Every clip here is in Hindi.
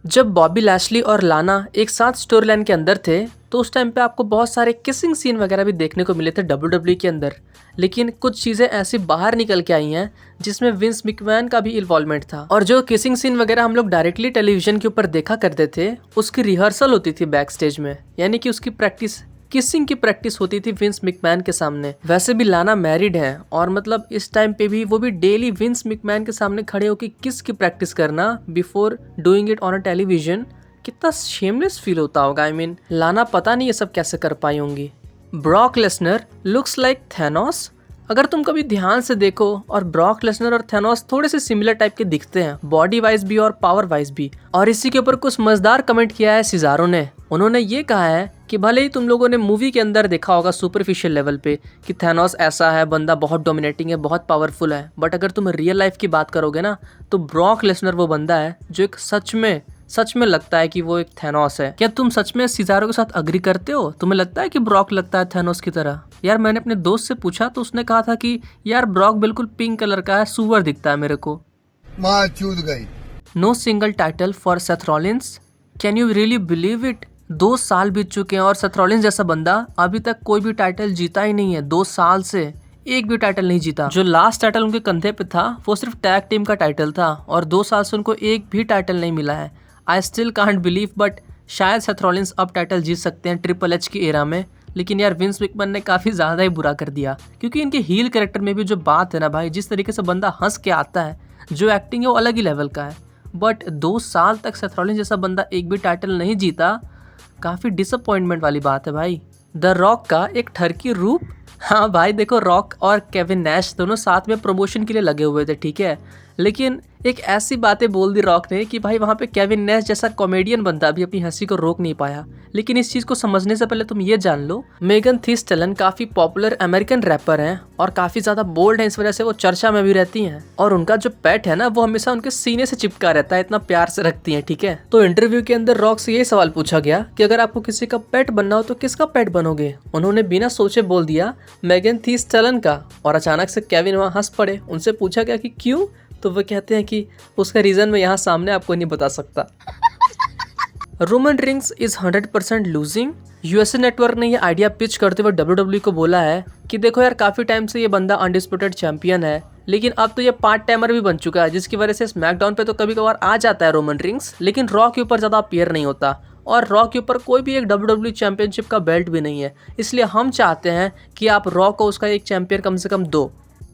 जब बॉबी लैशली और लाना एक साथ स्टोरी लाइन के अंदर थे तो उस टाइम पे आपको बहुत सारे किसिंग सीन वगैरह भी देखने को मिले थे WWE के अंदर। लेकिन कुछ चीज़ें ऐसी बाहर निकल के आई हैं जिसमें विंस मैकमैन का भी इन्वॉल्वमेंट था। और जो किसिंग सीन वगैरह हम लोग डायरेक्टली टेलीविजन के ऊपर देखा करते थे उसकी रिहर्सल होती थी बैक स्टेज में, यानी कि उसकी प्रैक्टिस किसिंग की प्रैक्टिस होती थी विंस मैकमैन के सामने। वैसे भी लाना मैरिड है और मतलब इस टाइम पे भी वो भी डेली विंस मैकमैन के सामने खड़े होकर किस की प्रैक्टिस करना before doing it on a television, कितना शेमलेस फील होता होगा। आई मीन लाना पता नहीं ये सब कैसे कर पाई होंगी। Brock Lesnar looks like Thanos. अगर तुम कभी ध्यान से देखो और ब्रॉक लेसनर और थैनोस थोड़े से सिमिलर टाइप के दिखते हैं, बॉडी वाइज भी और पावर वाइज भी। और इसी के ऊपर कुछ मजेदार कमेंट किया है सिजारो ने। उन्होंने ये कहा है कि भले ही तुम लोगों ने मूवी के अंदर देखा होगा सुपरफिशियल लेवल पे कि थैनोस ऐसा है, बंदा बहुत डोमिनेटिंग है, बहुत पावरफुल है, बट अगर तुम रियल लाइफ की बात करोगे ना तो ब्रॉक लेसनर वो बंदा है जो एक सच में लगता है कि वो एक थैनोस है। क्या तुम सच में सिजारो के साथ अग्री करते हो? तुम्हें लगता है कि ब्रॉक लगता है थैनोस की तरह? यार मैंने अपने दोस्त से पूछा तो उसने कहा था कि यार ब्रॉक बिल्कुल पिंक कलर का है, सुअर दिखता है मेरे को। माँ चूत गई। No single title for Seth Rollins. Can you really believe it? 2 साल बीत चुके हैं और सेथ रॉलिंस जैसा बंदा अभी तक कोई भी टाइटल जीता ही नहीं है। 2 साल से एक भी टाइटल नहीं जीता। जो लास्ट टाइटल उनके कंधे पे था वो सिर्फ टैग टीम का टाइटल था और 2 साल से उनको एक भी टाइटल नहीं मिला है। I still can't believe, but शायद सेथ रॉलिंस अब टाइटल जीत सकते हैं ट्रिपल एच की एरा में। लेकिन यार विंस मैकमैन ने काफ़ी ज़्यादा ही बुरा कर दिया, क्योंकि इनके हील कैरेक्टर में भी जो बात है ना भाई, जिस तरीके से बंदा हंस के आता है, जो एक्टिंग है वो अलग ही लेवल का है। बट 2 साल तक सेथ रॉलिंस जैसा बंदा एक भी टाइटल नहीं जीता, काफ़ी डिसअपॉइंटमेंट वाली बात है भाई। द रॉक का एक ठरकी रूप। हाँ भाई देखो, रॉक और केविन नैश दोनों साथ में प्रमोशन के लिए लगे हुए थे, ठीक है, लेकिन एक ऐसी बातें बोल दी रॉक ने कि भाई वहाँ पे केविन नैश जैसा कॉमेडियन बंदा भी अपनी हंसी को रोक नहीं पाया। लेकिन इस चीज़ को समझने से पहले तुम ये जान लो, मेगन थी स्टैलियन काफ़ी पॉपुलर अमेरिकन रैपर हैं और काफ़ी ज़्यादा बोल्ड हैं, इस वजह से वो चर्चा में भी रहती हैं। और उनका जो पेट है ना वो हमेशा उनके सीने से चिपका रहता है, इतना प्यार से रखती हैं, ठीक है। तो इंटरव्यू के अंदर रॉक से यही सवाल पूछा गया कि अगर आपको किसी का पेट बनना हो तो किसका पेट बनोगे? उन्होंने बिना सोचे बोल दिया मेगन थी स्टैलियन का। और अचानक से केविन वहाँ हंस पड़े। उनसे पूछा गया कि क्यों, तो वो कहते हैं कि उसका रीज़न मैं यहाँ सामने आपको नहीं बता सकता। Roman rings is 100% losing. USA network ने ये आइडिया पिच करते हुए WWE को बोला है कि देखो यार, काफ़ी टाइम से ये बंदा अनडिस्प्यूटेड चैंपियन है, लेकिन अब तो ये पार्ट टाइमर भी बन चुका है, जिसकी वजह से स्मैकडाउन पे तो कभी कभार आ जाता है रोमन रिंग्स, लेकिन रॉ के ऊपर ज़्यादा अपीयर नहीं होता। और रॉ के ऊपर कोई भी एक WWE चैंपियनशिप का बेल्ट भी नहीं है, इसलिए हम चाहते हैं कि आप रॉ को उसका एक चैंपियन कम से कम दो।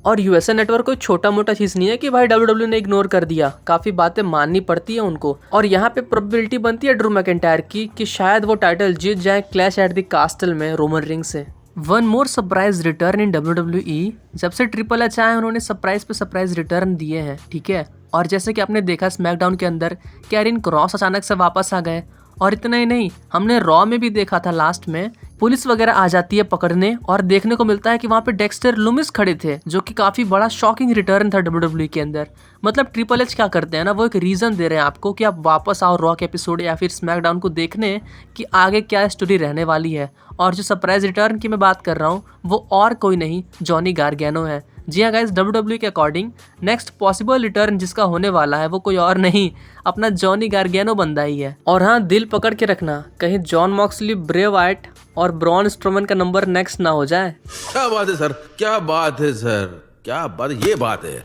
और यूएसए नेटवर्क कोई छोटा मोटा चीज़ नहीं है कि भाई WWE ने इग्नोर कर दिया, काफ़ी बातें माननी पड़ती है उनको। और यहाँ पे प्रोबेबिलिटी बनती है ड्रू मैकिंटायर की कि शायद वो टाइटल जीत जाए क्लैश एट द कास्टल में रोमन रिंग से। वन मोर सरप्राइज रिटर्न इन WWE। जब से ट्रिपल एच आए उन्होंने सरप्राइज पे सरप्राइज रिटर्न दिए हैं, ठीक है। और जैसे कि आपने देखा स्मैकडाउन के अंदर कैरिन क्रॉस अचानक से वापस आ गए। और इतना ही नहीं, हमने रॉ में भी देखा था लास्ट में पुलिस वगैरह आ जाती है पकड़ने और देखने को मिलता है कि वहाँ पे डेक्स्टर लूमिस खड़े थे, जो कि काफ़ी बड़ा शॉकिंग रिटर्न था WWE के अंदर। मतलब ट्रिपल एच क्या करते हैं ना, वो एक रीज़न दे रहे हैं आपको कि आप वापस आओ रॉ के एपिसोड या फिर स्मैकडाउन को देखने कि आगे क्या स्टोरी रहने वाली है। और जो सरप्राइज रिटर्न की मैं बात कर रहा हूँ वो और कोई नहीं, जॉनी गार्गैनो है। जी हाँ गाइस, WWE के अकॉर्डिंग नेक्स्ट पॉसिबल रिटर्न जिसका होने वाला है वो कोई और नहीं, अपना जॉनी गार्गैनो बंदा ही है। और हाँ, दिल पकड़ के रखना, कहीं जॉन मॉक्सली, ब्रे वाइट और ब्रॉन स्ट्रोमन का नंबर नेक्स्ट ना हो जाए। क्या बात है सर, क्या बात है सर, क्या बात, ये बात है।